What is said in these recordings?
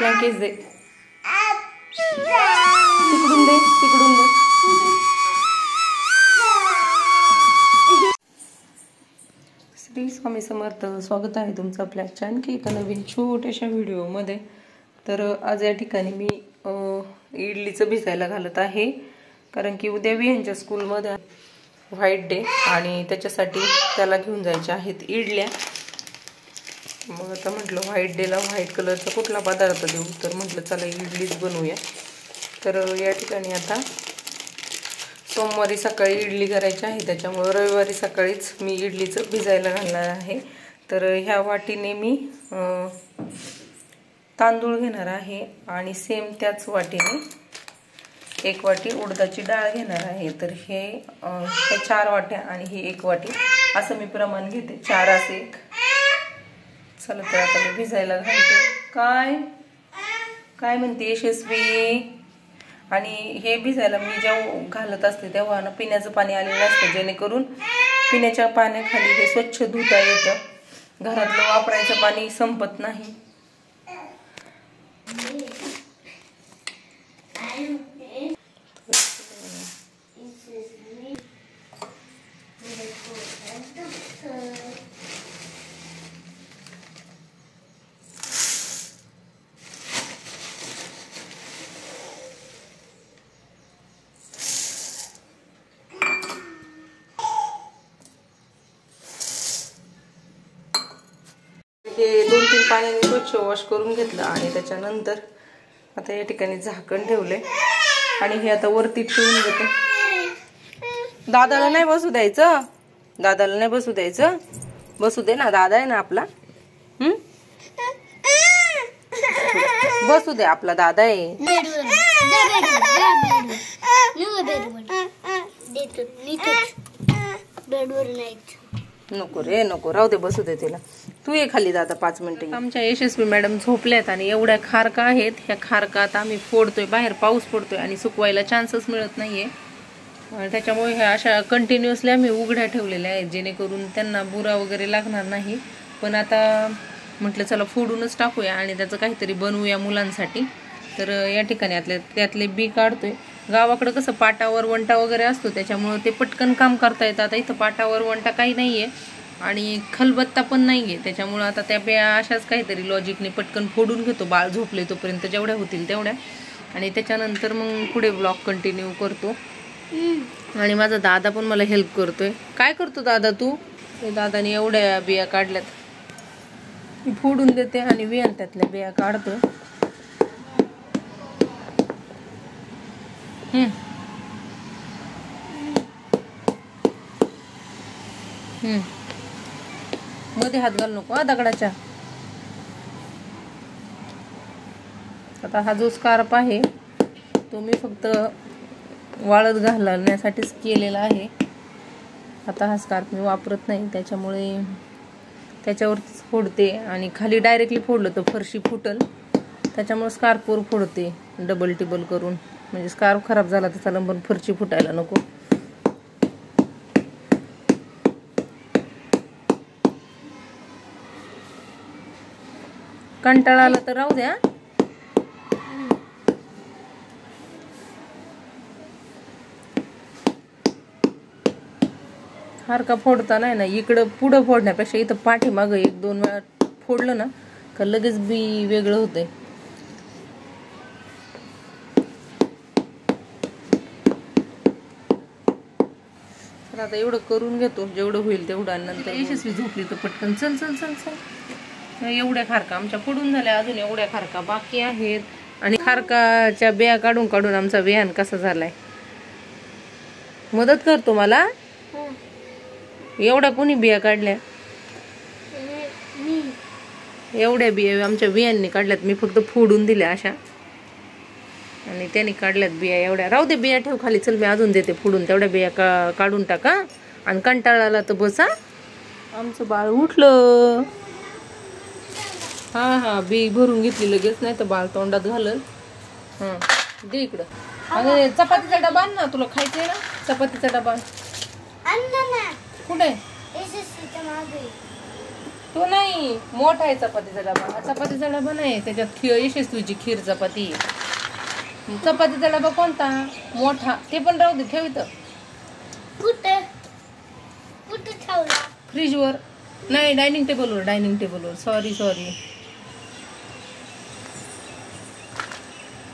Blanket दे, तिकडून दे, तिकडून दे. श्री स्वामी समर्थ. स्वागत आहे तुमचं आपल्या आणखी एका नवीन छोट्याशा व्हिडिओमध्ये. तर आज या ठिकाणी मी इडलीचं भिजायला घालत आहे, कारण की उद्या विहांच्या स्कूलमध्ये व्हाईट डे आणि त्याच्यासाठी त्याला घेऊन जायच्या आहेत इडल्या. मग आता म्हटलं व्हाईट डेला व्हाईट कलरचा कुठला पदार्थ देऊ, तर म्हटलं चला इडलीच बनवूया. तर या ठिकाणी आता सोमवारी सकाळी इडली करायची आहे, त्याच्यामुळे रविवारी सकाळीच मी इडलीचं भिजायला घालणार आहे. तर ह्या वाटीने मी तांदूळ घेणार आहे आणि सेम त्याच वाटीने 1 वाटी उडदाची डाळ घेणार आहे. तर हे 4 वाट्या आणि ही 1 वाटी असं मी प्रमाण घेते, 4 असे 1. चला तर आता मी भिजायला घालते. काय काय म्हणते यशस्वी? आणि हे भिजायला मी जेव्हा घालत असते तेव्हा ना पिण्याचं पाणी आलेलं असतं, जेणेकरून पिण्याच्या पाण्याखाली हे स्वच्छ धुता येतं. घरातलं वापरायचं पाणी संपत नाही. हे 2-3 पाण्याने स्वच्छ वॉश करून घेतलं आणि त्याच्यानंतर आता या ठिकाणी झाकण ठेवले आणि हे आता वरती ठेवून देते. दादाला नाही बसू द्यायचं, दादाला नाही बसू द्यायचं. बसू दे ना, दादा आहे ना आपला. बसू दे, आपला दादा आहे. नको रे नको, राहू दे, बसू दे तिला. तू ये खाली दादा 5 मिनिटं. आमच्या यशस्वी मॅडम झोपल्यात आणि एवढ्या खारका आहेत. ह्या खारका आता आम्ही फोडतोय, बाहेर पाऊस पडतोय आणि सुकवायला चान्सच मिळत नाहीये. त्याच्यामुळे ह्या अशा कंटिन्युअसली आम्ही उघड्या ठेवलेल्या आहेत, जेणेकरून त्यांना बुरा वगैरे लागणार नाही. पण आता म्हटलं चला फोडूनच टाकूया आणि त्याचं काहीतरी बनवूया मुलांसाठी. तर या ठिकाणी त्यातले बी काढतोय. गावाकडं कसं पाटावर वंटा वगैरे असतो, त्याच्यामुळे ते पटकन काम करता येतं. आता इथं पाटावर वंटा काही नाहीये आणि खलबत्ता पण नाहीये, त्याच्यामुळे आता त्या बिया अशाच काहीतरी लॉजिकने पटकन फोडून घेतो. बाळ झोपले तोपर्यंत जेवढ्या होतील तेवढ्या, आणि त्याच्यानंतर मग पुढे ब्लॉग कंटिन्यू करतो. आणि माझा दादा पण मला हेल्प करतोय. काय करतो दादा तू? दादाने एवढ्या बिया काढल्यात, मी फोडून देते आणि विहान त्यातल्या बिया काढतो. मध्ये हात घाल नको दगडाच्या. आता हा जो स्कार्फ आहे तो मी फक्त वाळत घालण्यासाठीच केलेला आहे. आता हा स्कार्फ मी वापरत नाही, त्याच्यामुळे त्याच्यावरतीच फोडते आणि खाली डायरेक्टली फोडलं तर फरशी फुटल, त्याच्यामुळे स्कार्फवर फोडते डबल टिबल करून. म्हणजे स्कार्फ खराब झाला तर चालेल, पण फरशी फुटायला नको. कंटाळा आला तर राहू द्या. हारका फोडता नाही ना, इकडं पुढं फोडण्यापेक्षा इथं पाठीमागं 1-2 वेळा फोडलं ना का लगेच बी वेगळं होतंय. तर आता एवढं करून घेतो जेवढं होईल तेवढं, आणि नंतर यशस्वी झोपली तर पटकन चल चल चल चल. एवढ्या खारका आमच्या फोडून झाल्या, अजून एवढ्या खारका बाकी आहेत. आणि खारकाच्या बिया काढून काढून आमचा विहान कसा झालाय. मदत करतो मला. एवढ्या कोणी बिया काढल्या? एवढ्या बिया आमच्या बियांनी काढल्यात, मी फक्त फोडून दिल्या अशा, आणि त्याने काढल्यात बिया एवढ्या. राहू दे, बिया ठेव खाली. चल मी अजून देते फोडून. तेवढ्या बिया काढून टाका आणि कंटाळाला तर बसा. आमचं बाळ उठलं. हा बी भरून घेतली लगेच, नाही तर बाळ तोंडात घालल. दे इकडं. अरे चपातीचा डबा आण ना, तुला खायचंय ना चपातीचा डबा. कुठे? तो नाही, मोठा आहे चपातीचा डबा. चपातीचा डबा नाही, त्याच्यात खीर येशीस तुझी खीर चपाती. चपातीचा डबा कोणता मोठा, ते पण राहू दे, ठेव इथं. कुठे ठेवला? फ्रीजवर नाही, डायनिंग टेबलवर. डायनिंग टेबलवर. Sorry sorry.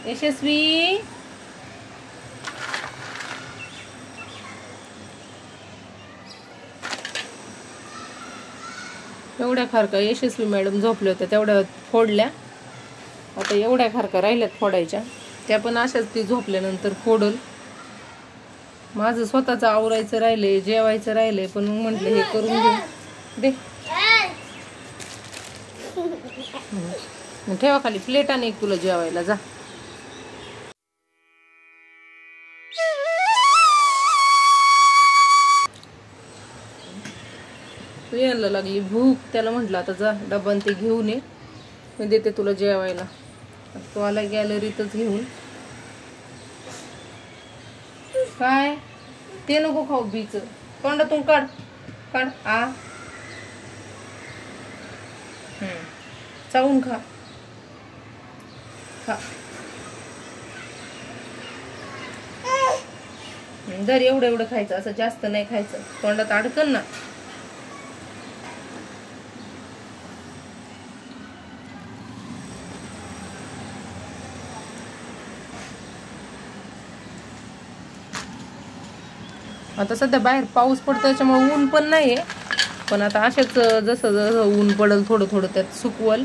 यशस्वी एवढ्या खारका यशस्वी मॅडम झोपल्या होत्या तेवढ्या फोडल्या. आता एवढ्या खारका राहिल्यात फोडायच्या, त्या पण अशाच ती झोपल्यानंतर फोडल. माझं स्वतःचं आवरायचं राहिलंय, जेवायचं राहिलंय, पण मग म्हटलं हे करून घेऊ दे. ठेवा खाली प्लेट आणि एक तुला जेवायला. जा. यायला लागली भूक, त्याला म्हटलं आता जा डबन ते घेऊन ये, मी देते तुला जेवायला. तो आला गॅलरीतच घेऊन. काय ते नको खाऊ, बीच तोंडातून काढ काढ. चावून खा खा. जर एवढं एवढं खायचं, असं जास्त नाही खायचं, तोंडात अडकन ना. आता सध्या बाहेर पाऊस पडतो त्याच्यामुळे ऊन पण नाहीये, पण आता अशाच जसं जसं ऊन पडल थोडं थोडं त्यात सुकवल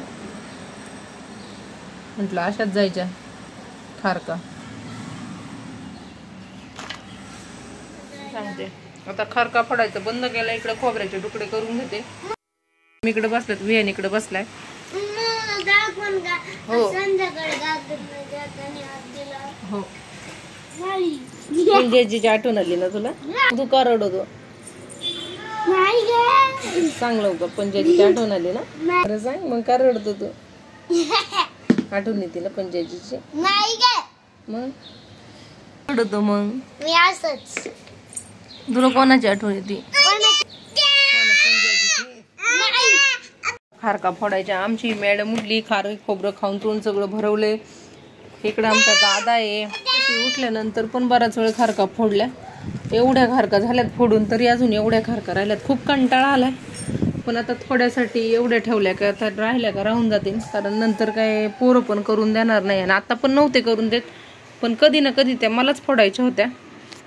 म्हटलं. अशाच जायच्या खारका. सांगते आता खारका फोडायचं बंद केला. इकडे खोबऱ्याचे तुकडे करून घेते. मी इकडे बसल्यात, विहान इकडे बसलाय. हो पंजाजीची आठवण आली ना तुला? तू का रडतो? सांग लवकर, पंजाजीची आठवण आली ना? अरे सांग मग, का रडतो तू? आठवण येते ना पंजाजीची? मग रडतो मग? मी असंच. तुला कोणाची आठवण येते? खारका फोडायच्या. आमची मॅडम उठली, खारक खोबरं खाऊन तोंड सगळं भरवले. इकडे आमचा दादा आहे, उठल्यानंतर पण बराच वेळ खारका फोडल्या. एवढ्या खारका झाल्यात फोडून, तरी अजून एवढ्या खारका राहिल्यात. खूप कंटाळा आलाय, पण आता थोड्यासाठी एवढ्या ठेवल्या का आता राहिल्या का राहून जातील, कारण नंतर काय पोरं पण करून देणार नाही. आणि आता पण नव्हते करून देत, पण कधी ना कधी त्या मलाच फोडायच्या होत्या.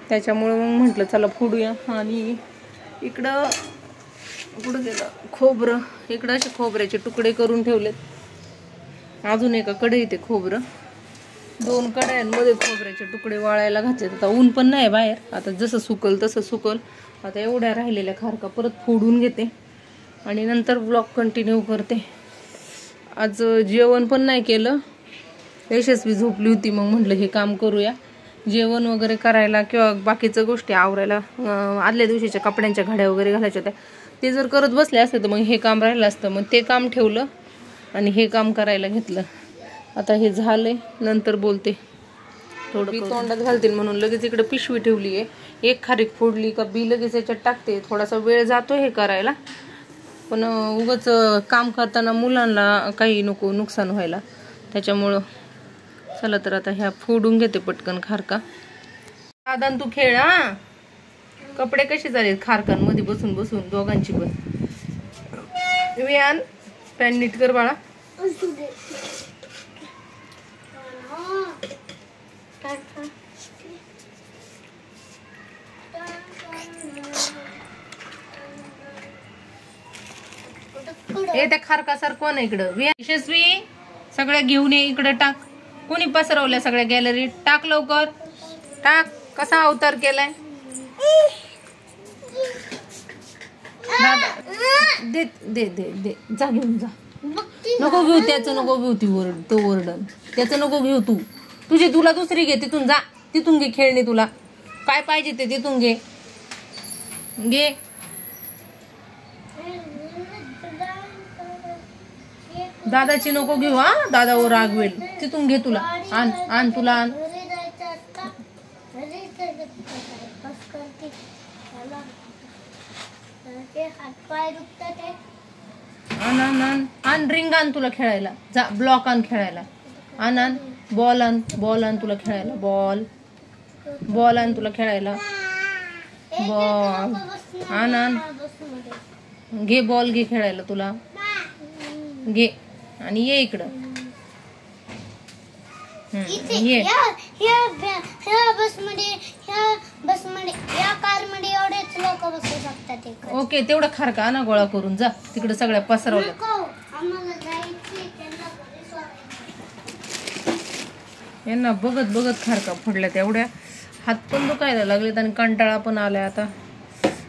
त्याच्यामुळे मग म्हटलं चला फोडूया. आणि इकडं कुठं गेलं खोबरं, इकडं असे खोबऱ्याचे तुकडे करून ठेवलेत. अजून एका कढईत आहे खोबरं, 2 कढयांमध्ये खोबऱ्याचे तुकडे वाळायला घातले. आता ऊन पण नाही बाहेर, आता जसं सुकल तसं सुकल. आता एवढ्या राहिलेल्या खारका परत फोडून घेते आणि नंतर ब्लॉग कंटिन्यू करते. आज जेवण पण नाही केलं, यशस्वी झोपली होती. मग म्हटलं हे काम करूया. जेवण वगैरे करायला किंवा बाकीच्या गोष्टी आवरायला, आदल्या दिवशीच्या कपड्यांच्या घड्या वगैरे घालायच्या होत्या, ते जर करत बसले असते तर मग हे काम राहिलं असतं. मग ते काम ठेवलं आणि हे काम करायला घेतलं. आता हे झालंय, नंतर बोलते. थोडं तोंडात घालतील म्हणून लगेच इकडे पिशवी ठेवली आहे. एक खारीक फोडली का बी लगेच याच्यात टाकते. थोडासा वेळ जातो हे करायला, पण उगाच काम करताना मुलांना काही नको नुकसान व्हायला, त्याच्यामुळं. चला तर आता ह्या फोडून घेते पटकन खारका. साधन तू खेळ. कपडे कसे झाले खारकांमध्ये बसून बसून दोघांची पण. विहान पॅन नीट कर बाळा. त्या खारका सर कोण आहे इकडं? यशस्वी सगळ्या घेऊन ये इकडे टाक. कोणी पसरवल्या सगळ्या गॅलरीत? टाक लवकर टाक. कसा अवतार केलाय? दे दे दे दे, जा घेऊन जा. नको घेऊ त्याचं, नको घेऊ ती तो ओरडन त्याचं नको घेऊ. तुझी तुला दुसरी घे, तिथून जा, तिथून घे खेळणी. तुला काय पाहिजे ते तिथून घे घे. दादाची नको घेऊ. दादा वर रागवेल. तिथून घे, तुला आण आण, तुला आण. आण रिंग आण तुला खेळायला. जा ब्लॉक आण खेळायला. आण बॉल आण तुला खेळायला. बॉल आण तुला खेळायला. बॉल आण. घे बॉल घे खेळायला तुला. घे आणि ये इकडं. ये ओके. तेवढं खारका ना गोळा करून जा तिकडे सगळ्या पसरवल्या. यांना बघत बघत खारका फोडल्या. तेवढ्या हात पण दुखायला लागलेत आणि कंटाळा पण आलाय आता.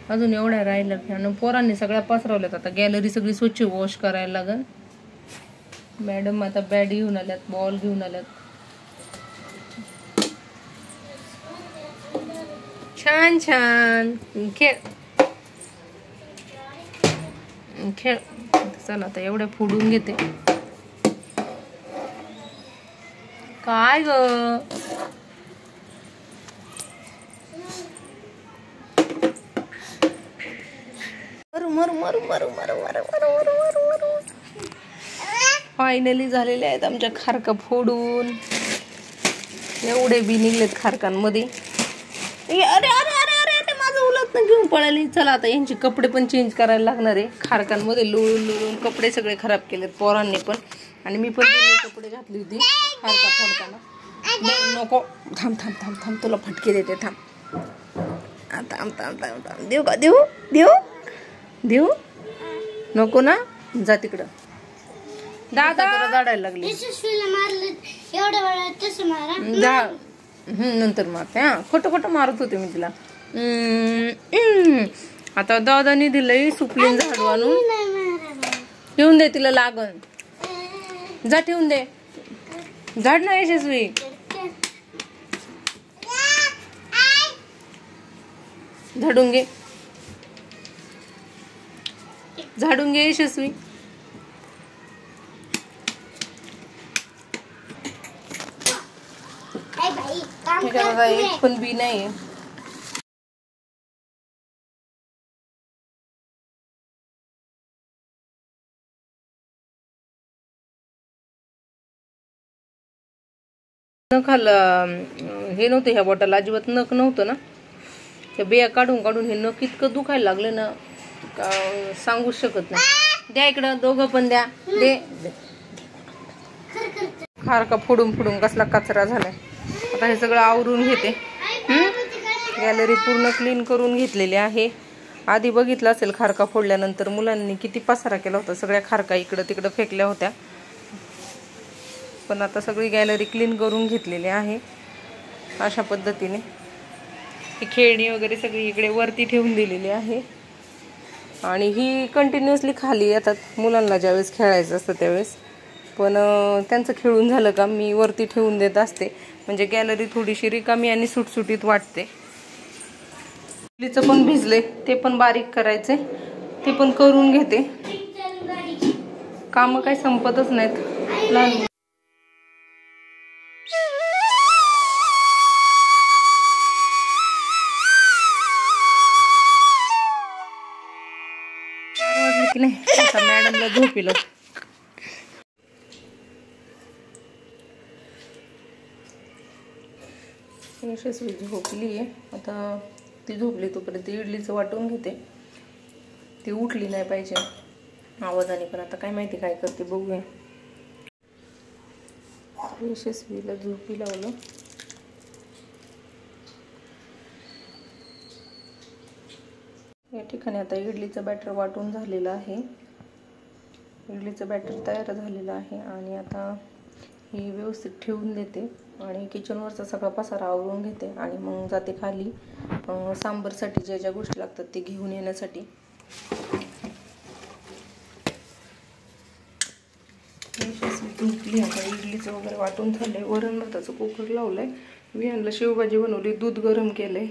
अजून एवढ्या राहिल्या. पोरांनी सगळ्या पसरवल्यात. आता गॅलरी सगळी स्वच्छ वॉश करायला लागल. मॅडम आता बॅट घेऊन आल्यात, बॉल घेऊन आल्यात. छान छान खेळ खेळ. चला आता एवढ्या फोडून घेते. काय ग फायनली झालेले आहेत आमच्या खारका फोडून. एवढे बी निघलेत खारकांमध्ये. अरे अरे अरे अरे माझं उलट न घेऊन पळाली. चला आता यांचे कपडे पण चेंज करायला लागणार आहे. खारकांमध्ये लोळून कपडे सगळे खराब केलेत पोरांनी पण. आणि मी पण कपडे घातली होती खारका फोडताना. नको थांब थांब थांब थांब तुला फटके देते. थांब थांब थांब थांब थांब. देऊ का? देऊ देऊ देऊ नको ना. जा तिकडं. दादा झाडायला लागली. जा नंतर मारते. हा खोटं खोटं मारत होते मी तिला. आता दादानी दिलंय सुपलीन झाडू आणून. ठेवून दे तिला लागन. जा ठेवून दे. झाड नाही यशस्वी. झाडून घे. झाडून घे यशस्वी. एक पण बी नाही. नखाला हे नव्हतं ह्या बोटाला अजिबात नख नव्हतं ना. त्या बिया काढून काढून हे नख इतकं दुखायला लागले ना का सांगूच शकत नाही. द्या इकडं दोघं पण द्या. दे. खारका फोडून फोडून कसला कचरा झालाय. आता हे सगळं आवरून घेते. गॅलरी पूर्ण क्लीन करून घेतलेली आहे. आधी बघितलं असेल खारका फोडल्यानंतर मुलांनी किती पसारा केला होता. सगळ्या खारका इकडं तिकडं फेकल्या होत्या. पण आता सगळी गॅलरी क्लीन करून घेतलेली आहे अशा पद्धतीने. ही खेळणी वगैरे सगळी इकडे वरती ठेवून दिलेली आहे. आणि ही कंटिन्युअसली खाली येतात मुलांना ज्यावेळेस खेळायचं असतं त्यावेळेस. पण त्यांचं खेळून झालं का मी वरती ठेवून देत असते. म्हणजे गॅलरी थोडीशी रिकामी आणि सुटसुटीत वाटते. इडलीचं पण भिजले ते पण बारीक करायचे. ते पण करून घेते. कामं काही संपतच नाहीत. लहान की नाही. आता मॅडमला झोपिलं. यशस्वी झोपली आहे. आता ती झोपली तोपर्यंत इडलीचं वाटून घेते. ती उठली नाही पाहिजे आवाजाने. पण आता काय माहिती काय करते बघूया. यशस्वीला झोपी लावलं. या ठिकाणी आता इडलीचं बॅटर वाटून झालेलं आहे. इडलीचं बॅटर तयार झालेलं आहे. आणि आता ही व्यवस्थित ठेवून देते. आणि किचनवरचा सगळा पसारा आवरून घेते. आणि मग जाते खाली सांबरसाठी ज्या ज्या गोष्टी लागतात ते घेऊन येण्यासाठी. झोपली. आता इडलीचं वगैरे वाटून झालंय. वरण भाताचं कुकर लावलंय. विहानला शेवभाजी बनवली. दूध गरम केलंय.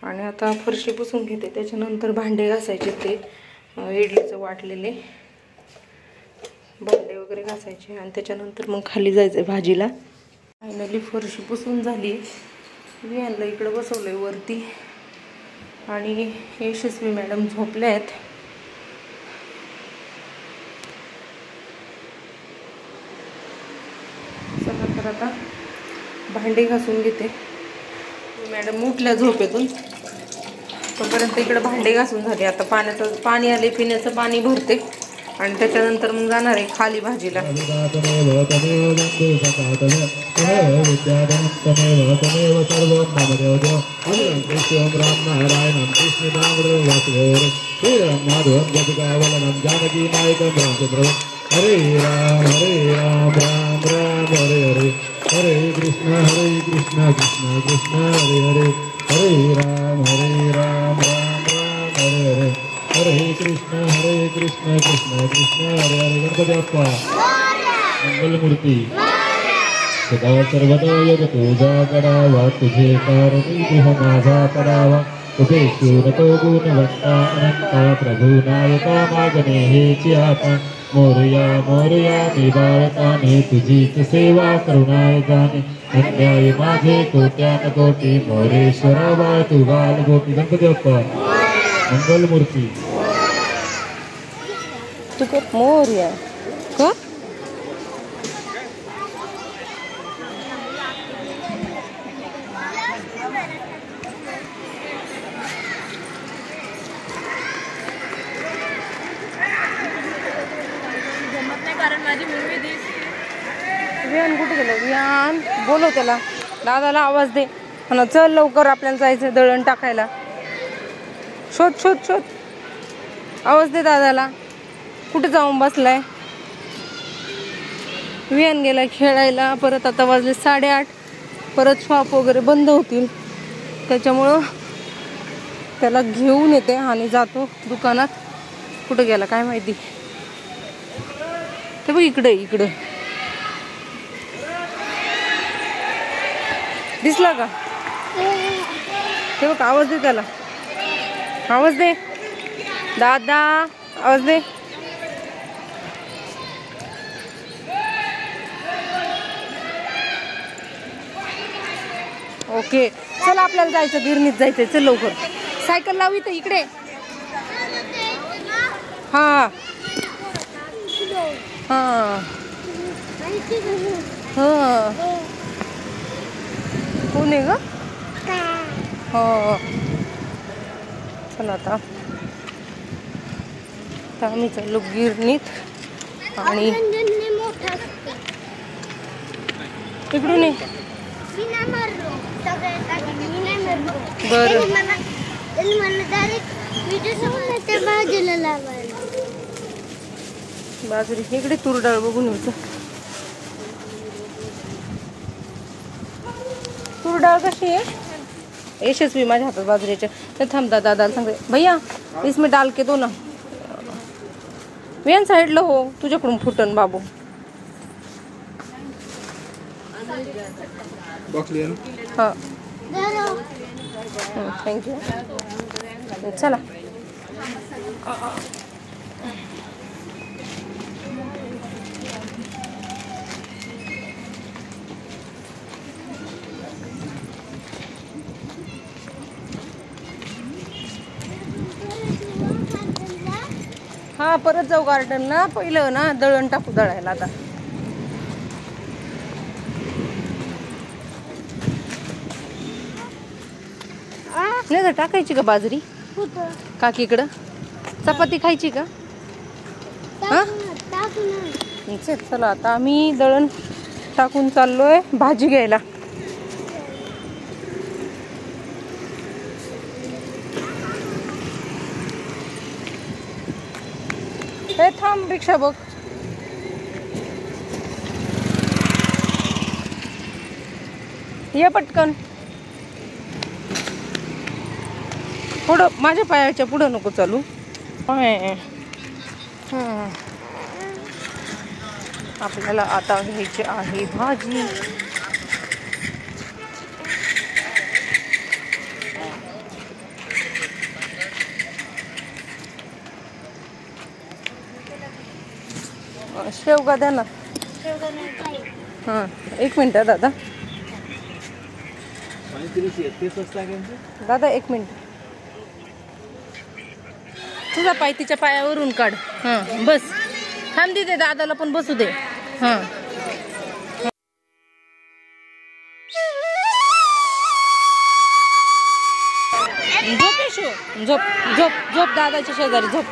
आणि आता फरशी पुसून घेते. त्याच्यानंतर भांडे घासायचे. ते इडलीचं वाटलेले भांडे वगैरे घासायचे. आणि त्याच्यानंतर मग खाली जायचंय भाजीला. फायनली फरशी पुसून झाली. विहानला इकडं बसवलंय वरती. आणि यशस्वी मॅडम झोपल्या आहेत. तर आता भांडे घासून घेते. मॅडम उठल्या झोपेतून, तोपर्यंत इकडे भांडे घासून झाले. आता पाणी आले, पिण्याचं पाणी भरते आणि त्याच्यानंतर मग जाणार आहे खाली भाजीला. हरे राम राम राम हरे हरे, हरे कृष्ण कृष्ण कृष्ण हरे हरे, हरे राम राम राम हरे हरे, हरे कृष्ण कृष्ण कृष्ण हरे हरे. गणपती बाप्पा मंगलमूर्ती सदा सर्वदा योग तुझा करावा, तुझे कारणी देह माझा करावा, तुझे शूरतो गुणवंता अनंता, प्रभू नायका मागणे हेची आता. मोरया मोरया मी बाळकाने, तुझीच सेवा करुणाय जाणे, अन्याय माझे कोट्यान कोटी, मोरेश्वरा बाळ तू बाल गोपी. गणपती बाप्पा मंगलमूर्ती. तू कर मोरया का? विहान कुठे गेलं? विहान बोलव त्याला, दादाला आवाज दे म्हणा, चल लवकर आपल्याला जायचं दळण टाकायला. शोध शोध शोध, आवाज दे दादाला. कुठे जाऊन बसलाय? विहान गेला खेळायला. परत आता वाजले 8:30. परत शॉप वगैरे बंद होतील, त्याच्यामुळं त्याला घेऊन येते आणि जातो दुकानात. कुठं गेला काय माहिती. ते बघ इकडे इकडे दिसला का? ते बघ, आवाज दे त्याला, आवाज दे दादा, आवाज दे. ओके चल आपल्याला जायचं, गिरणीत जायचंय. चल लवकर, सायकल लावी तर इकडे. हा हा हा, कोण आहे ग? हो चला आता आम्ही चाललो गिरणीत. आणि इकडून ये. बरं बाजरी इकडे तूर डाळ बघून यायचं. तूर डाळ कशी आहे? यशस्वी माझ्या हातात बाजरीच्या. तर थांबता दादाला सांगते, भैया इसमें डाल के दो ना. वेन साईडला हो, तुझ्याकडून फुटन बाबू. हा थँक्यू. चला हा परत जाऊ गार्डनला. पहिलं ना दळण टाकू दळायला. आता नाही तर टाकायची का बाजरी काकीकडं? चपाती खायची का? हा चला आता आम्ही दळण टाकून चाललोय भाजी घ्यायला. हे थांब, रिक्षा बघ. ये पटकन. पुढं माझ्या पायाच्या पुढं नको चालू. आपल्याला आता घ्यायची आहे भाजी. शेवगा द्या ना. हां 1 मिनिट दादा. दादा 1 मिनिट. तुझा पाय तिच्या पायावरून काढ. हां बस. थांब दे, दादाला पण बसू दे. हां झोप झोप झोप दादाच्या शेजारी झोप.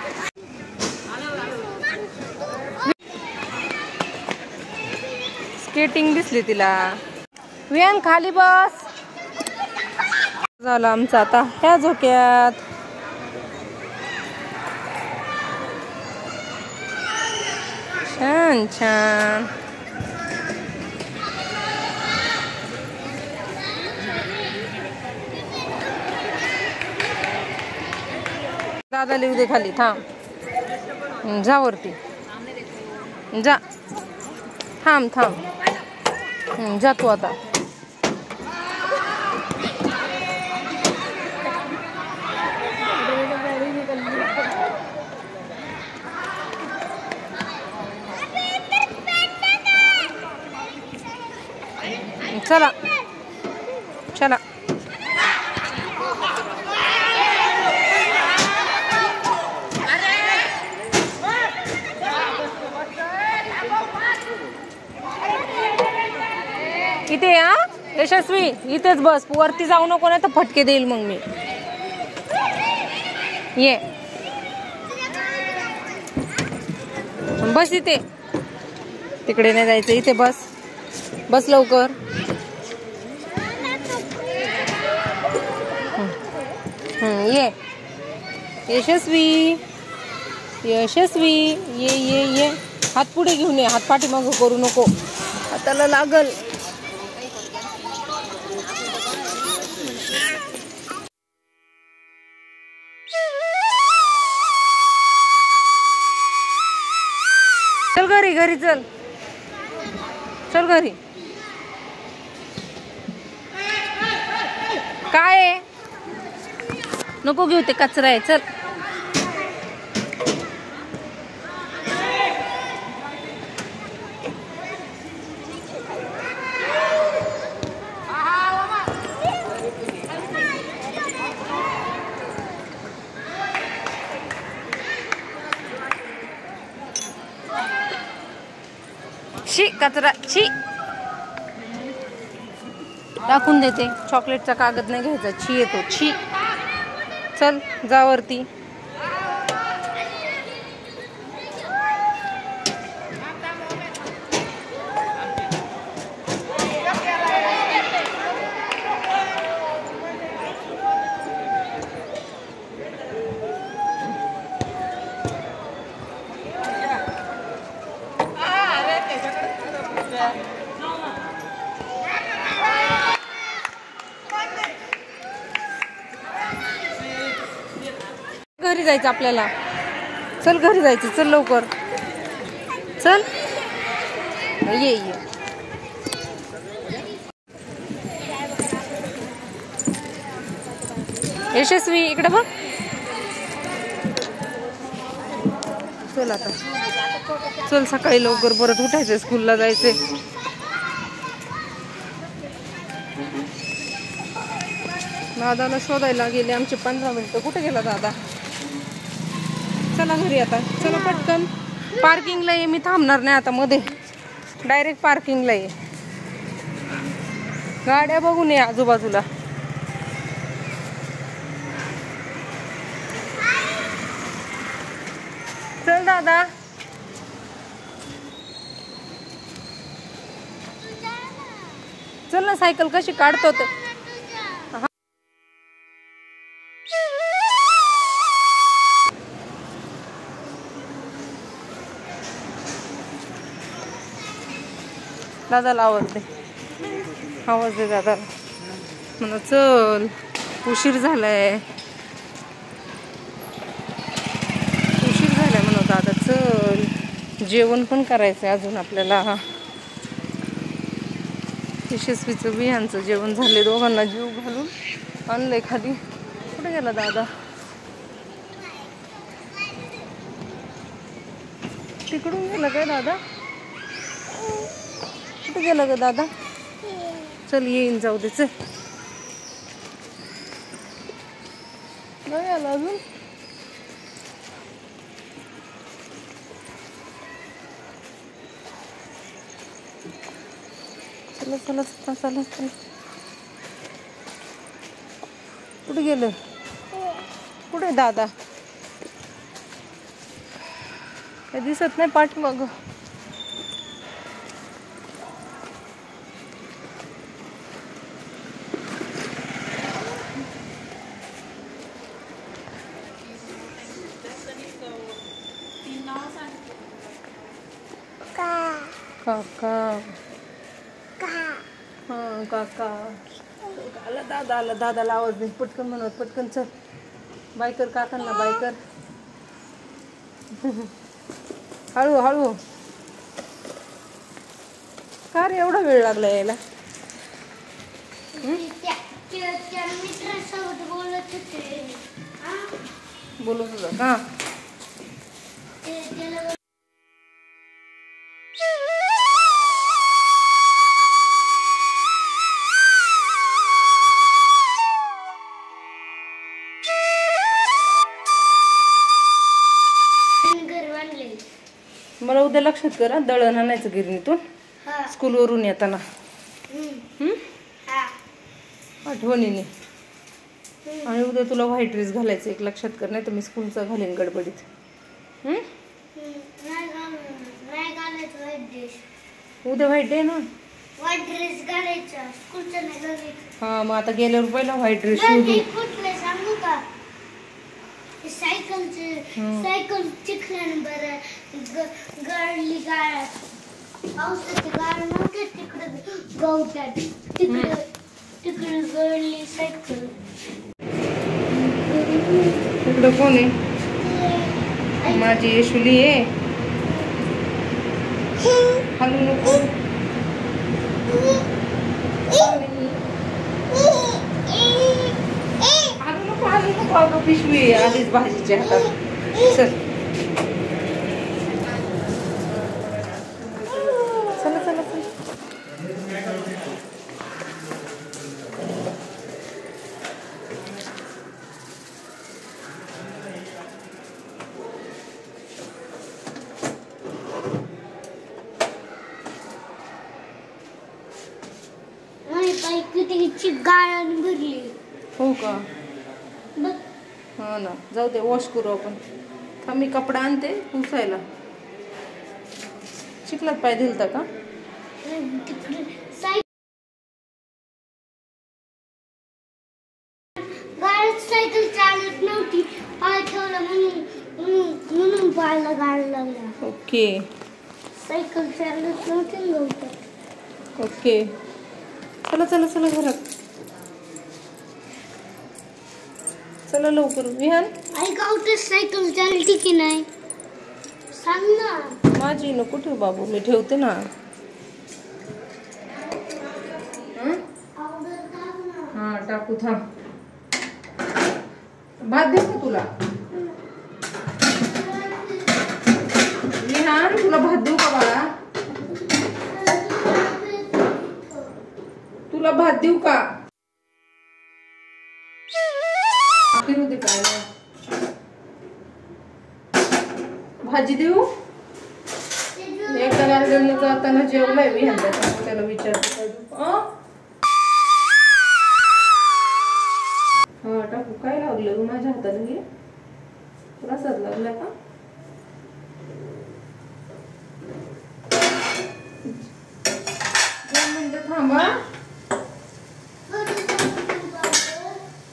स्केटिंग दिसली तिला. विहान खाली बस. झालं आमचं आता ह्या झोक्यात. छान छान. दादा लिहू दे खाली. थांब जा वरती जा. थांब थांब जा तू आता. चला चला. इथे या यशस्वी, इथेच बस. वरती जाऊ नको नाही तर फटके देईल मग मी. ये बस इथे. तिकडे नाही जायचं. इथे बस. बस लवकर. ये यशस्वी यशस्वी ये ये ये. हात पुढे घेऊन ये. हात पाठीमागं करू नको. हाताला लागल. चल घरी घरी चल. चल घरी. काय आहे? नको घेऊ ते कचरा आहे. चल. शी कचरा शी. टाकून देते. चॉकलेटचा कागद नाही घ्यायचा. छी येतो छी. चल जा वरती. घरी जायचं आपल्याला. चल घरी जायचं. चल लवकर चल. ये ये. यशस्वी इकडे बघ. चल आता. चल सकाळी लवकर परत उठायचं. स्कूलला जायचंय. दादाला शोधायला गेले आमचे 15 मिनिटं. कुठे गेला दादा? चला घरी आता. चला पटकन. पार्किंगला ये. मी थांबणार नाही आता मध्ये. डायरेक्ट पार्किंगला ये. गाड्या बघून ये आजूबाजूला. चल दादा. चल ना. सायकल कशी काढतो ते. दादाला आवाज दे. आवाज दे दादाला. म्हणा चल उशीर झालाय. उशीर झालाय म्हणा दादा. चल जेवण पण करायचंय अजून आपल्याला. यशस्वीचं विहानचं जेवण झाले. दोघांना जीव घालून आणलंय खाली. कुठे गेला दादा? तिकडून गेला काय दादा? कुठे गेला ग दादा? चल येईन. जाऊ दे. चल. नाही आला अजून. चला चला चला चला चला. कुठे गेलं? कुठे दादा? काही दिसत नाही पाठीमागं. काका. हा काका आला. दादा आला. दादाला आवाज नाही. पटकन म्हणत पटकन चल. बाय कर काकांना. बाय कर. हळू हळू. का रे एवढा वेळ लागला यायला? बोलत होता का? मला उद्या लक्षात करा दळण आणायचं गिरणीतून स्कूलवरून येताना. आठवणीने. आणि उद्या तुला व्हाईट ड्रेस घालायचं एक लक्षात कर, नाही तर मी स्कूलचा घालेन गडबडीत. उद्या व्हाईट डे ना. व्हाईट ड्रेस घालायचा स्कूलचा नाही घालायचा. हा मग आता गेल्यावर पहिला व्हाईट ड्रेस शोधू. कुठले सांगू का? सायकल चिखल्यान बरं गळली गाळात. पावसाची गाळ नव्हते तिकडे गवतात. तिकडे गळली सायकल. तिकडं कोण आहे? माझी येशुली आहे. हलू नको. हलू नको अगं. पिशवी आधीच भाजीच्या हातात. चल चला चला चला. किती गाळण भरली. हो का? हा ना. जाऊ दे वॉश करू आपण. थांब मी कपडा आणते पुसायला. चिखलात पाय दिलता का? गाळत सायकल चालत नव्हती. पाय ठेवला म्हणून पायाला गाळ लागला. ओके. सायकल चालत नव्हती गवतात. ओके. चला चला चला घरात. चला लवकर. विहान आई गावतात सायकल चालती की नाही सांग ना. माझी नको ठेव बाबू. मी ठेवते ना. हा टाकू. थांब. भात देऊ का तुला? विहान तुला भात देऊ का बाळा? तुला भात देऊ का? फिरू दे. काय भाजी देऊ? एकदा गार्डनला जाताना जेवलाय विहान. त्याला विचारते. हा टाकू. काय लागलं माझ्या हाताला? हे प्रसाद लागला का? थांबा.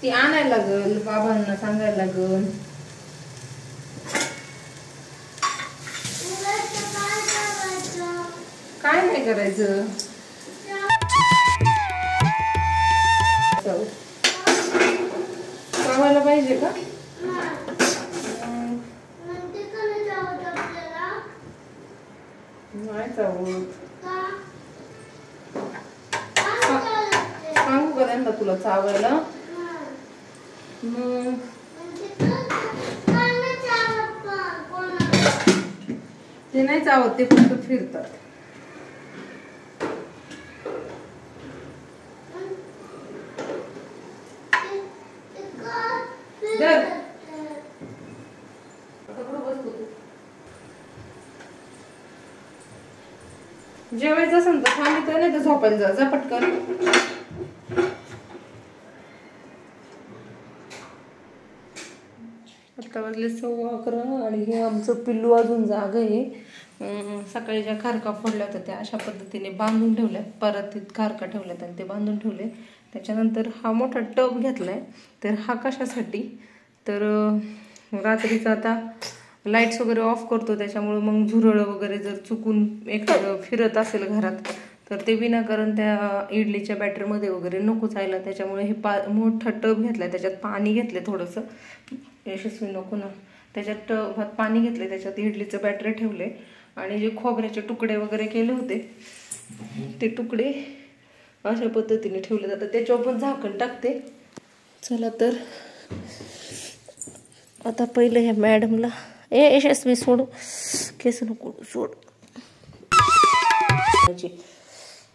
ती आणायला लागल. बाबांना सांगायला लागल. काय नाही करायचं. चावायला पाहिजे का? नाही चावत. सांगू का त्यांना तुला चावायला? ते नाही चावत. ते फक्त फिरतात. जेवायचं असेल तर थांबित नाही तर झोपायला जा. जा पटकन. आता वाजले 11:15 आणि हे आमचं पिल्लू अजून जागं आहे. सकाळी ज्या खारका फोडल्या होत्या त्या अशा पद्धतीने बांधून ठेवल्या, परत खारका ठेवल्यात आणि ते बांधून ठेवले. त्याच्यानंतर हा मोठा टब घेतलाय. तर हा कशासाठी, तर रात्रीचा आता लाईट्स वगैरे ऑफ करतो, त्याच्यामुळे मग झुरळ वगैरे जर चुकून एखादं फिरत असेल घरात तर ते विनाकारण त्या इडलीच्या बॅटरीमध्ये वगैरे नको जायला. त्याच्यामुळे हे मोठा टब घेतलाय, त्याच्यात पाणी घेतले थोडंसं, यशस्वी नको ना, त्याच्यात टबात पाणी घेतले, त्याच्यात इडलीचं बॅटरी ठेवले आणि जे खोबऱ्याचे तुकडे वगैरे केले होते ते तुकडे अशा पद्धतीने ठेवले जातात. त्याच्यावर पण झाकण टाकते. चला तर आता पहिलं ह्या मॅडमला यशस्वी सोड, केस नको सोड.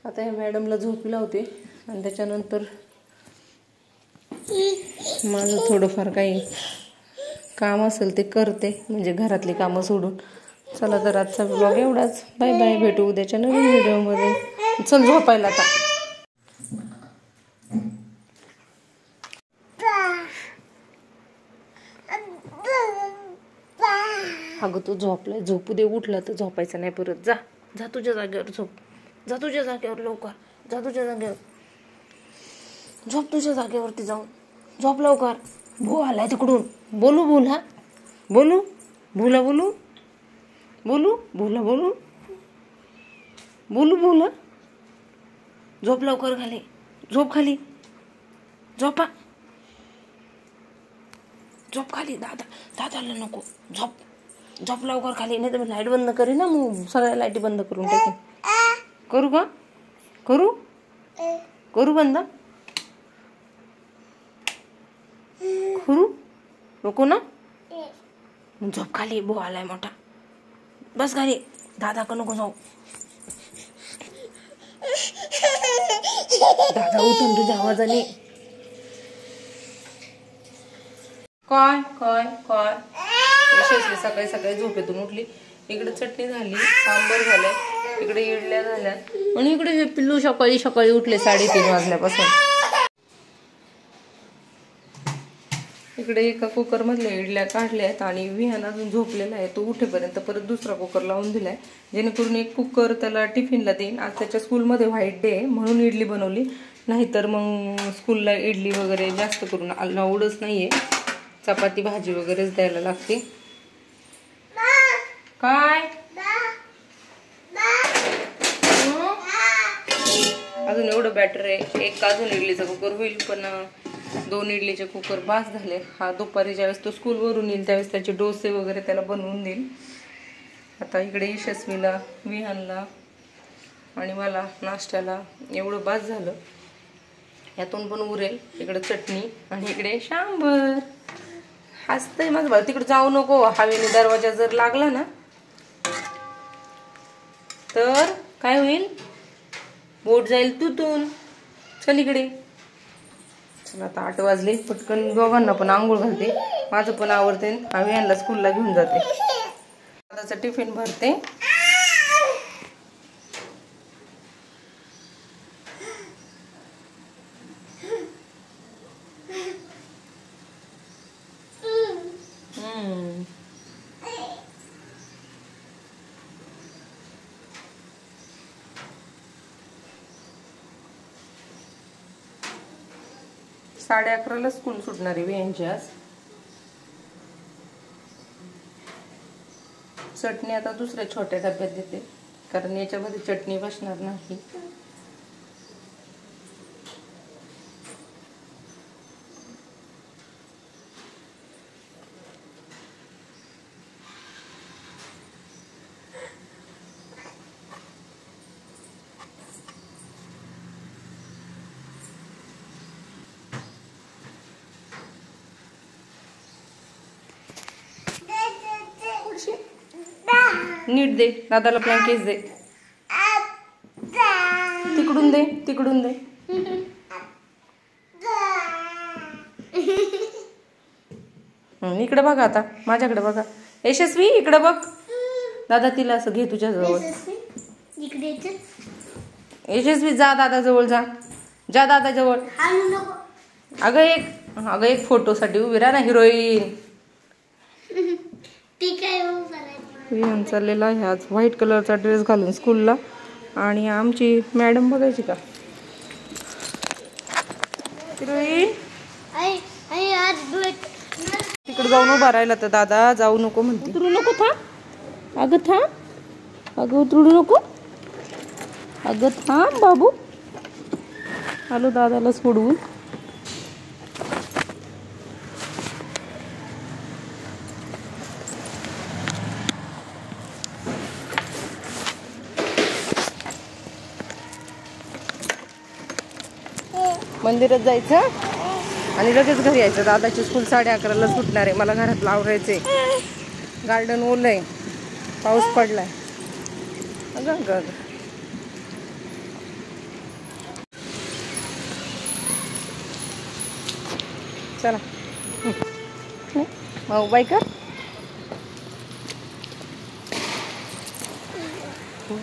आता ह्या मॅडमला झोप लावते आणि त्याच्यानंतर माझं थोडंफार काही काम असेल ते करते, म्हणजे घरातली कामं सोडून. चला तर आजचा ब्लॉग एवढाच. बाय बाय, भेटू उद्याच्या नवीन व्हिडिओमध्ये. चल झोपायला आता. अगं तू झोपलाय, झोपू दे. उठला तर झोपायचं नाही परत. जा जा तुझ्या जागेवर झोप, जा तुझ्या जागेवर लवकर, जा तुझ्या जागेवर झोप, तुझ्या जागेवरती जाऊन झोप लवकर. भू आलाय तिकडून. बोलू बोल, हा बोलू भूला, बोलू बोलू भूला, बोलू बोलू भूला. झोप लवकर खाली, झोप खाली, झोपा, झोप खाली. दादाला नको, झोप झोप लवकर खाली, नाही तर मी लाईट बंद करीन ना, मग सगळ्या लाईटी बंद करून टाकेन. करू का, करू बंद, करू नको ना. झोप खाली, भो आलाय मोठा, बस खाली. दादा का नको जाऊ, दादा उठून तुझ्या आवाजाने. काय काय काय यशस्वी सकाळी सकाळी झोपेतून उठली. इकडे चटणी झाली, सांबर झालंय, इकडे इडल्या झाल्या आणि इकडे हे पिल्लू सकाळी सकाळी उठले 3:30 वाजल्यापासून. इकडे एका कुकर मधल्या इडल्या काढल्यात आणि विहान अजून झोपलेला आहे. तो उठेपर्यंत परत दुसरा कुकर लावून दिलाय, जेणेकरून एक कुकर त्याला टिफिनला देईन. आज त्याच्या स्कूलमध्ये व्हाईट डे म्हणून इडली बनवली, नाहीतर मग स्कूलला इडली वगैरे जास्त करून अलाउडच नाहीये. चपाती भाजी वगैरेच द्यायला लागते. काय अजून एवढं बॅटर आहे. एक अजून इडलीचा कुकर होईल, पण 2 इडलीचे कुकर बास झाले. हा दुपारी ज्यावेळेस तो स्कूलवरून येईल त्यावेळेस त्याचे डोसे वगैरे त्याला बनवून देईल. आता इकडे यशस्वीला, विहानला आणि मला नाश्त्याला एवढं बास झालं. यातून पण उरेल. इकडे चटणी आणि इकडे सांबर. हसतंय माझं बाळ. तिकडे जाऊ नको, हवेने दरवाजा जर लागला ना तर काय होईल, बोट जाईल तुटून. चल इकडे. चल आता 8 वाजले, पटकन दोघांना पण आंघोळ घालते, माझं पण आवरते, आम्ही यांना स्कूलला घेऊन जाते. दादाचा टिफिन भरते. साडे 11ला स्कूल सुटणार आहे यांची आज. चटणी आता दुसऱ्या छोट्या डब्यात देते, कारण याच्यामध्ये चटणी बसणार नाही. नीट दे, दादाला ब्लँकेट दे, तिकडून दे, तिकडून दे. इकडे बघा, आता माझ्याकडे बघा. यशस्वी इकडे बघ. दादा तिला असं घे तुझ्या जवळ. यशस्वी जा दादा जवळ, जा जा दादा जवळ. अगं एक फोटो साठी उभी राहा ना हिरोईन. ठीक आहे हो करायचं. विहान चाललेला आहे आज व्हाईट कलरचा ड्रेस घालून स्कूलला. आणि आमची मॅडम बघायची का तिकडे जाऊन उभा राहिला तर दादा जाऊ नको म्हणते. उतरू नको थांब अगं थांब अगं उतरू नको अगं थांब बाबू. आलो दादाला सोडवून. मंदिरात जायचं आणि लगेच घरी यायचं. दादाची स्कूल 11:30ला सुटणार आहे. मला घरात आवरायचे. गार्डन ओलंय, पाऊस पडलाय. अगं अगं अगं चला भाऊ बाय कर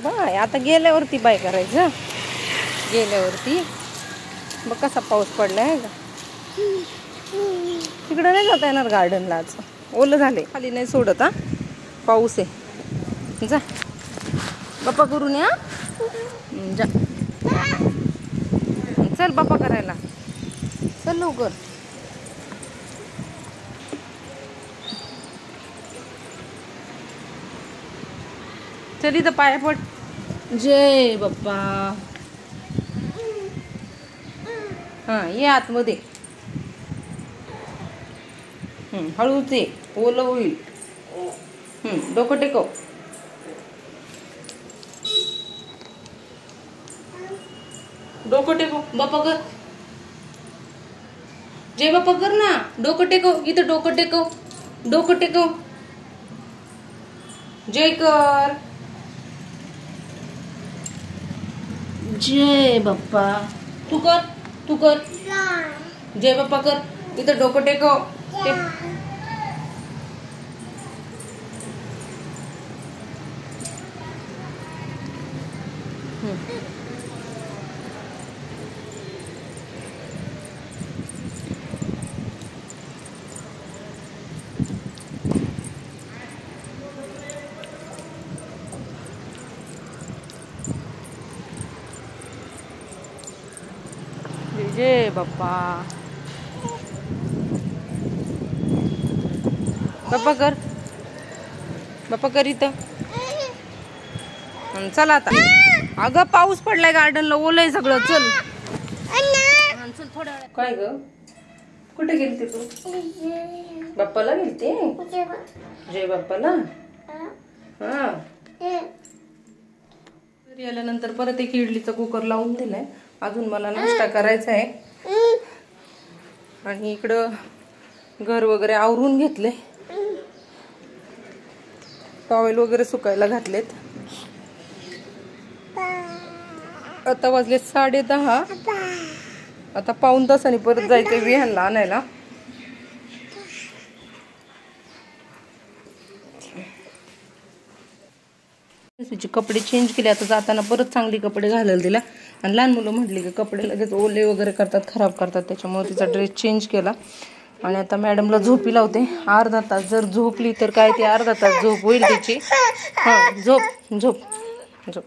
बाय. आता गेल्यावरती बाय करायचं. गेल्यावरती बघ कसा पाऊस पडलाय का. तिकडं नाही जाता येणार गार्डनला. आज ओलं झाले. खाली नाही सोडत हा, पाऊस आहे. जा बाप्पा करून या. जा चल बाप्पा करायला चल लवकर. चल इथं पाया पड. जय बाप्पा. हा ये आतमध्ये. हळूच ये, ओलं होईल. डोकं टेकव. डोकं टेकव. बाप्पा कर. जय बाप्पा कर ना. डोकं टेकव. इथं डोकं टेकव. डोकं टेकव. जय कर. जय बाप्पा. तू कर. तू कर. जय बाप्पा कर. इथं डोकं टेकव. जय बाप्पा. बाप्पा कर. बाप्पा कर इथं. चल आता. अगं पाऊस पडलाय गार्डनला. ओलंय सगळं. चल चल थोड्या वेळात. काय ग कुठे गेलते तू. बाप्पाला गेलते. जय बाप्पाला. हा घरी आल्यानंतर परत एक इडलीचा कुकर लावून दिलाय. अजून मला नाश्ता करायचा आहे. आणि इकडं घर वगैरे आवरून घेतले. टॉवेल वगैरे सुकायला घातलेत. आता वाजले 10:30. आता पाऊण तासाने परत जायचं विहानला आणायला. कपडे चेंज केले. आता जाताना परत चांगली कपडे घालायला दिला. आणि लहान मुलं म्हटली की कपडे लगेच ओले वगैरे करतात, खराब करतात. त्याच्यामुळे तिचा ड्रेस चेंज केला. आणि आता मॅडमला झोपी लावते. अर्धा तास जर झोपली तर काय ती अर्धा तास झोप होईल तिची. हा झोप झोप झोप.